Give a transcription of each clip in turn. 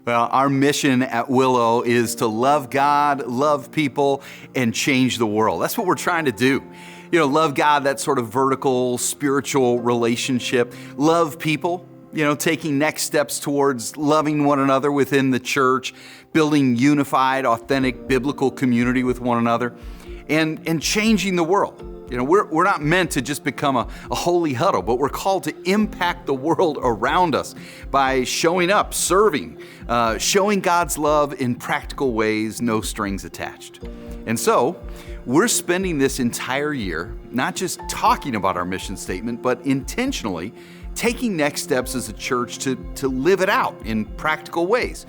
Well, our mission at Willow is to love God, love people, and change the world. That's what we're trying to do. Love God, that sort of vertical, spiritual relationship. Love people, taking next steps towards loving one another within the church, building unified, authentic, biblical community with one another, and changing the world. We're not meant to just become a holy huddle, but we're called to impact the world around us by showing up, serving, showing God's love in practical ways, no strings attached. And so, we're spending this entire year not just talking about our mission statement, but intentionally taking next steps as a church to live it out in practical ways.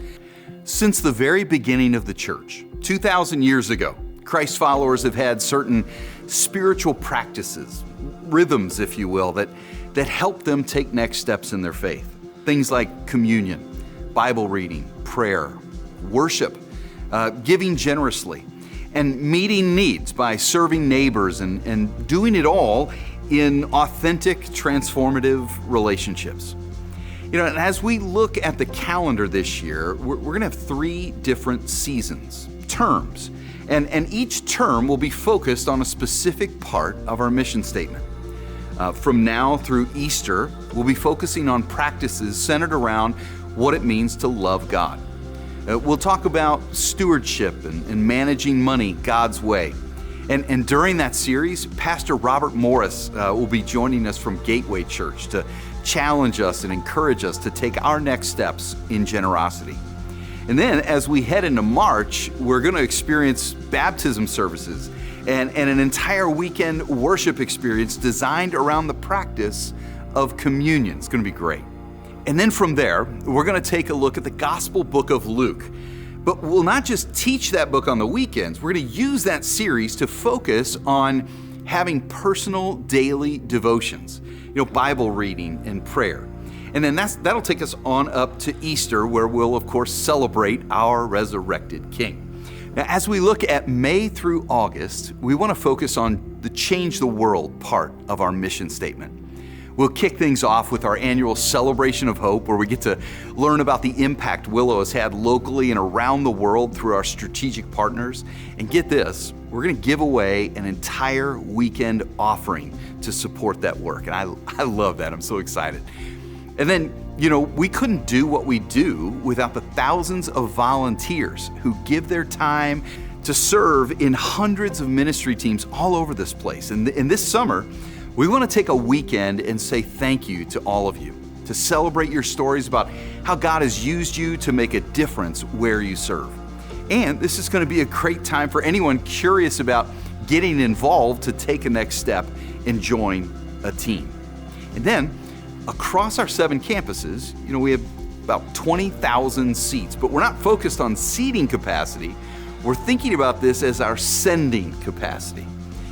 Since the very beginning of the church, 2,000 years ago, Christ followers have had certain spiritual practices, rhythms, if you will, that help them take next steps in their faith. Things like communion, Bible reading, prayer, worship, giving generously, and meeting needs by serving neighbors and doing it all in authentic, transformative relationships. And as we look at the calendar this year, we're going to have 3 different seasons, terms. And each term will be focused on a specific part of our mission statement. From now through Easter, we'll be focusing on practices centered around what it means to love God. We'll talk about stewardship and managing money God's way. And during that series, Pastor Robert Morris will be joining us from Gateway Church to challenge us and encourage us to take our next steps in generosity. And then as we head into March, we're going to experience baptism services and an entire weekend worship experience designed around the practice of communion. It's going to be great. And then from there, we're going to take a look at the Gospel book of Luke. But we'll not just teach that book on the weekends. We're going to use that series to focus on having personal daily devotions, Bible reading and prayer. And then that'll take us on up to Easter, where we'll, of course, celebrate our resurrected King. Now, as we look at May through August, we want to focus on the Change the World part of our mission statement. We'll kick things off with our annual Celebration of Hope, where we get to learn about the impact Willow has had locally and around the world through our strategic partners. And get this, we're going to give away an entire weekend offering to support that work. And I love that. I'm so excited. And then, we couldn't do what we do without the thousands of volunteers who give their time to serve in hundreds of ministry teams all over this place. And this summer, we want to take a weekend and say thank you to all of you, to celebrate your stories about how God has used you to make a difference where you serve. And this is going to be a great time for anyone curious about getting involved to take a next step and join a team. And then, across our 7 campuses, we have about 20,000 seats, but we're not focused on seating capacity. We're thinking about this as our sending capacity.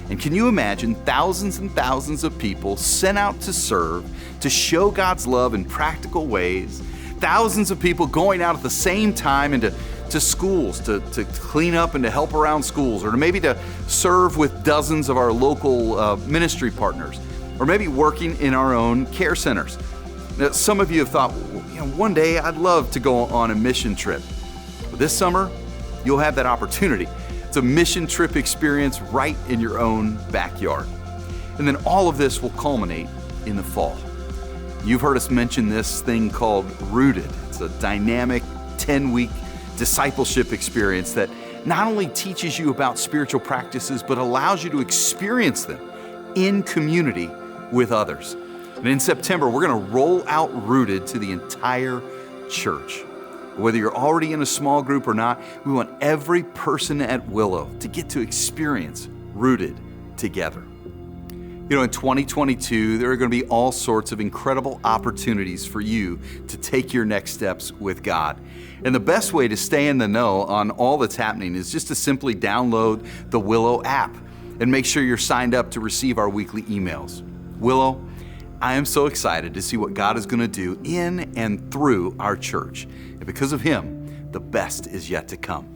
And can you imagine thousands and thousands of people sent out to serve, to show God's love in practical ways, thousands of people going out at the same time into schools to clean up and to help around schools, or maybe to serve with dozens of our local ministry partners, or maybe working in our own care centers. Now, some of you have thought, one day I'd love to go on a mission trip. But this summer, you'll have that opportunity. It's a mission trip experience right in your own backyard. And then all of this will culminate in the fall. You've heard us mention this thing called Rooted. It's a dynamic 10-week discipleship experience that not only teaches you about spiritual practices, but allows you to experience them in community with others. And in September, we're going to roll out Rooted to the entire church. Whether you're already in a small group or not, we want every person at Willow to get to experience Rooted together. In 2022, there are going to be all sorts of incredible opportunities for you to take your next steps with God. And the best way to stay in the know on all that's happening is just to simply download the Willow app and make sure you're signed up to receive our weekly emails. Willow, I am so excited to see what God is going to do in and through our church. And because of Him, the best is yet to come.